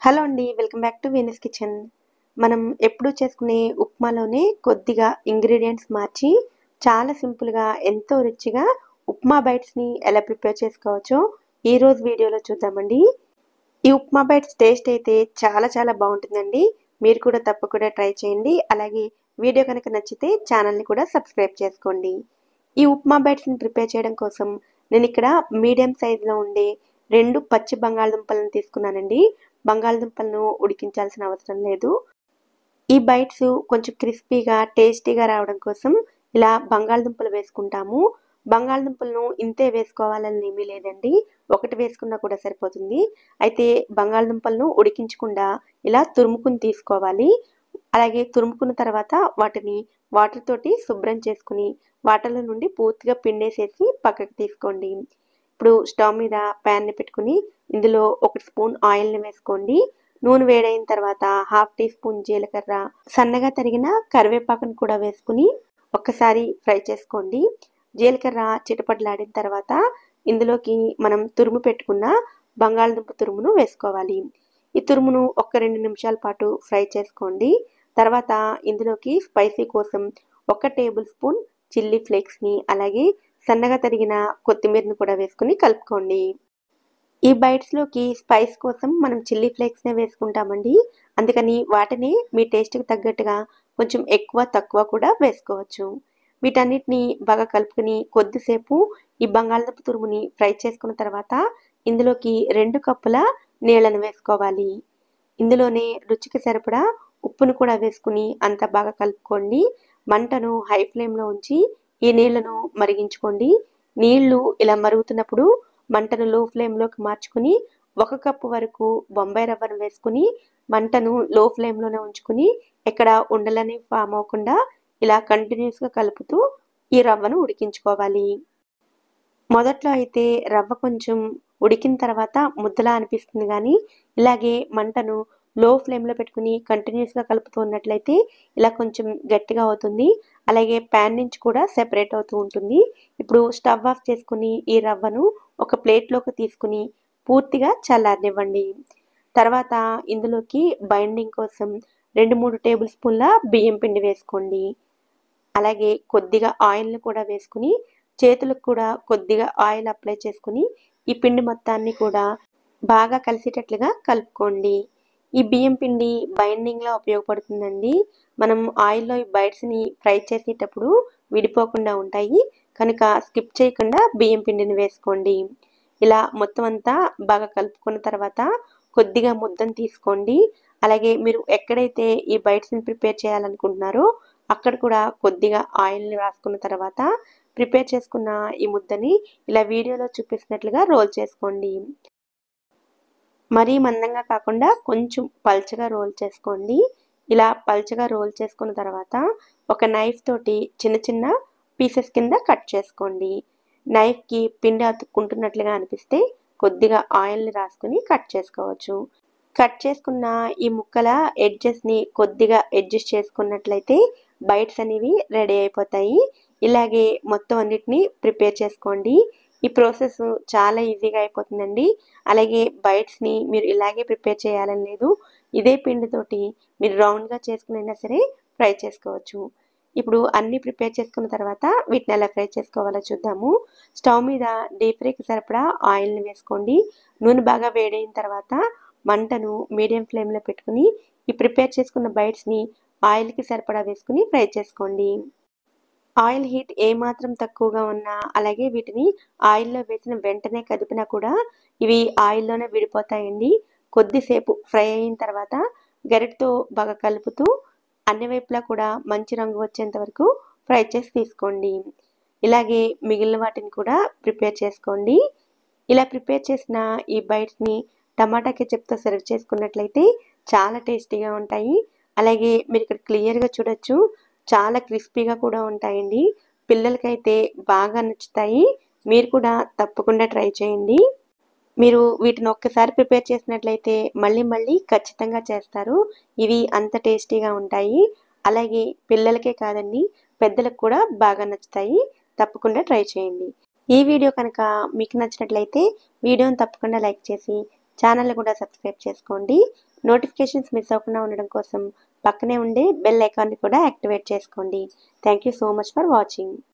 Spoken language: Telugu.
హలో అండి. Welcome back to Venus kitchen. మనం ఎప్పుడూ చేసుకునే ఉప్మాలోనే కొద్దిగా ఇంగ్రీడియెంట్స్ మార్చి చాలా సింపుల్‌గా ఎంతో రుచిగా ఉప్మా బైట్స్‌ని ఎలా ప్రిపేర్ చేసుకోవచ్చో ఈరోజు వీడియోలో చూద్దామండి. ఈ ఉప్మా బైట్స్ టేస్ట్ అయితే చాలా చాలా బావుంటుందండి. మీరు కూడా తప్పకుండా ట్రై చేయండి. అలాగే వీడియో కనుక నచ్చితే ఛానల్‌ని కూడా సబ్స్క్రైబ్ చేసుకోండి. ఈ ఉప్మా బైట్స్‌ని ప్రిపేర్ చేయడం కోసం నేనిక్కడ మీడియం సైజులో ఉండే 2 పచ్చి బంగాళదుంపలను తీసుకున్నానండి. బంగాళదుంపలను ఉడికించాల్సిన అవసరం లేదు. ఈ బైట్స్ కొంచెం క్రిస్పీగా, టేస్టీగా రావడం కోసం ఇలా బంగాళదుంపలు వేసుకుంటాము. బంగాళదుంపలను ఇంతే వేసుకోవాలని ఏమీ లేదండి. ఒకటి వేసుకున్నా కూడా సరిపోతుంది. అయితే బంగాళదుంపలను ఉడికించకుండా ఇలా తురుముకుని తీసుకోవాలి. అలాగే తురుముకున్న తర్వాత వాటిని వాటర్ తోటి శుభ్రం చేసుకుని వాటర్‌లో నుండి పూర్తిగా పిండేసేసి పక్కకు తీసుకోండి. ఇప్పుడు స్టవ్ మీద ప్యాన్‌ని పెట్టుకుని ఇందులో 1 స్పూన్ ఆయిల్‌ని వేసుకోండి. నూనె వేడైన తర్వాత హాఫ్ టీ స్పూన్ జీలకర్ర, సన్నగా తరిగిన కరివేపాకును కూడా వేసుకుని ఒక్కసారి ఫ్రై చేసుకోండి. జీలకర్ర చిటపటలాడిన తర్వాత ఇందులోకి మనం తురుము పెట్టుకున్న బంగాళదుంప తురుమును వేసుకోవాలి. ఈ తురుమును ఒక 2 నిమిషాల పాటు ఫ్రై చేసుకోండి. తర్వాత ఇందులోకి స్పైసీ కోసం 1 టేబుల్ స్పూన్ చిల్లీ ఫ్లేక్స్‌ని అలాగే సన్నగా తరిగిన కొత్తిమీరను కూడా వేసుకుని కలుపుకోండి. ఈ బైట్స్‌లోకి స్పైస్ కోసం మనం చిల్లీ ఫ్లేక్స్‌నే వేసుకుంటామండి. అందుకని వాటిని మీ టేస్ట్‌కి తగ్గట్టుగా కొంచెం ఎక్కువ, తక్కువ కూడా వేసుకోవచ్చు. వీటన్నిటిని బాగా కలుపుకొని కొద్దిసేపు ఈ బంగాళదుంప తురుముని ఫ్రై చేసుకున్న తర్వాత ఇందులోకి 2 కప్పుల నీళ్లను వేసుకోవాలి. ఇందులోనే రుచికి సరిపడా ఉప్పును కూడా వేసుకుని అంతా బాగా కలుపుకోండి. మంటను హై ఫ్లేమ్‌లో ఉంచి ఈ నీళ్లను మరిగించుకోండి. నీళ్లు ఇలా మరుగుతున్నప్పుడు మంటను లో ఫ్లేమ్‌లోకి మార్చుకుని 1 కప్పు వరకు బొంబాయి రవ్వను వేసుకుని మంటను లో ఫ్లేమ్‌లోనే ఉంచుకుని ఎక్కడ ఉండలనేవి ఫామ్ అవ్వకుండా ఇలా కంటిన్యూయస్‌గా కలుపుతూ ఈ రవ్వను ఉడికించుకోవాలి. మొదట్లో అయితే రవ్వ కొంచెం ఉడికిన తర్వాత ముద్దలా అనిపిస్తుంది గానీ, ఇలాగే మంటను లో ఫ్లేమ్‌లో పెట్టుకుని కంటిన్యూయస్‌గా కలుపుతూ ఉన్నట్లయితే ఇలా కొంచెం గట్టిగా అవుతుంది. అలాగే ప్యాన్ నుంచి కూడా సెపరేట్ అవుతూ ఉంటుంది. ఇప్పుడు స్టవ్ ఆఫ్ చేసుకుని ఈ రవ్వను ఒక ప్లేట్‌లోకి తీసుకుని పూర్తిగా చల్లారనివ్వండి. తర్వాత ఇందులోకి బైండింగ్ కోసం 2, 3 టేబుల్ స్పూన్ల బియ్యం పిండి వేసుకోండి. అలాగే కొద్దిగా ఆయిల్‌ని కూడా వేసుకుని చేతులకు కూడా కొద్దిగా ఆయిల్ అప్లై చేసుకుని ఈ పిండి మొత్తాన్ని కూడా బాగా కలిసేటట్లుగా కలుపుకోండి. ఈ బియ్యం పిండి బైండింగ్‌లా ఉపయోగపడుతుందండి. మనం ఆయిల్‌లో ఈ బైట్స్‌ని ఫ్రై చేసేటప్పుడు విడిపోకుండా ఉంటాయి. కనుక స్కిప్ చేయకుండా బియ్యం పిండిని వేసుకోండి. ఇలా మొత్తం అంతా బాగా కలుపుకున్న తర్వాత కొద్దిగా ముద్దను తీసుకోండి. అలాగే మీరు ఎక్కడైతే ఈ బైట్స్‌ని ప్రిపేర్ చేయాలనుకుంటున్నారో అక్కడ కూడా కొద్దిగా ఆయిల్‌ని రాసుకున్న తర్వాత ప్రిపేర్ చేసుకున్న ఈ ముద్దని ఇలా వీడియోలో చూపిస్తున్నట్లుగా రోల్ చేసుకోండి. మరీ మందంగా కాకుండా కొంచెం పల్చగా రోల్ చేసుకోండి. ఇలా పల్చగా రోల్ చేసుకున్న తర్వాత ఒక నైఫ్ తోటి చిన్న చిన్న పీసెస్ కింద కట్ చేసుకోండి. నైఫ్‌కి పిండి అతుక్కుంటున్నట్లుగా అనిపిస్తే కొద్దిగా ఆయిల్‌ని రాసుకొని కట్ చేసుకోవచ్చు. కట్ చేసుకున్న ఈ ముక్కల ఎడ్జెస్‌ని కొద్దిగా అడ్జస్ట్ చేసుకున్నట్లయితే బైట్స్ అనేవి రెడీ అయిపోతాయి. ఇలాగే మొత్తం అన్నిటిని ప్రిపేర్ చేసుకోండి. ఈ ప్రాసెస్ చాలా ఈజీగా అయిపోతుందండి. అలాగే బైట్స్‌ని మీరు ఇలాగే ప్రిపేర్ చేయాలని లేదు. ఇదే పిండితోటి మీరు రౌండ్‌గా చేసుకునైనా సరే ఫ్రై చేసుకోవచ్చు. ఇప్పుడు అన్నీ ప్రిపేర్ చేసుకున్న తర్వాత వీటిని ఎలా ఫ్రై చేసుకోవాలో చూద్దాము. స్టవ్ మీద డీప్ ఫ్రైకి సరిపడా ఆయిల్‌ని వేసుకోండి. నూనె బాగా వేడైన తర్వాత మంటను మీడియం ఫ్లేమ్‌లో పెట్టుకుని ఈ ప్రిపేర్ చేసుకున్న బైట్స్‌ని ఆయిల్‌కి సరిపడా వేసుకుని ఫ్రై చేసుకోండి. ఆయిల్ హీట్ ఏమాత్రం తక్కువగా ఉన్నా అలాగే వీటిని ఆయిల్‌లో వేసిన వెంటనే కదిపినా కూడా ఇవి ఆయిల్‌లోనే విడిపోతాయండి. కొద్దిసేపు ఫ్రై అయిన తర్వాత గరిటెతో బాగా కలుపుతూ అన్ని వైపులా కూడా మంచి రంగు వచ్చేంత వరకు ఫ్రై చేసి తీసుకోండి. ఇలాగే మిగిలిన వాటిని కూడా ప్రిపేర్ చేసుకోండి. ఇలా ప్రిపేర్ చేసిన ఈ బైట్స్‌ని టమాటా కెచప్‌తో సర్వ్ చేసుకున్నట్లయితే చాలా టేస్టీగా ఉంటాయి. అలాగే మీరు ఇక్కడ క్లియర్‌గా చూడొచ్చు. చాలా క్రిస్పీగా కూడా ఉంటాయండి. పిల్లలకైతే బాగా నచ్చుతాయి. మీరు కూడా తప్పకుండా ట్రై చేయండి. మీరు వీటిని ఒక్కసారి ప్రిపేర్ చేసినట్లయితే మళ్ళీ మళ్ళీ ఖచ్చితంగా చేస్తారు. ఇవి అంత టేస్టీగా ఉంటాయి. అలాగే పిల్లలకే కాదండి, పెద్దలకు కూడా బాగా నచ్చుతాయి. తప్పకుండా ట్రై చేయండి. ఈ వీడియో కనుక మీకు నచ్చినట్లయితే వీడియోని తప్పకుండా లైక్ చేసి ఛానల్‌ని కూడా సబ్స్క్రైబ్ చేసుకోండి. నోటిఫికేషన్స్ మిస్ అవ్వకుండా ఉండడం కోసం పక్కనే ఉండే బెల్ ఐకాన్ని కూడా యాక్టివేట్ చేసుకోండి. Thank you so much for watching.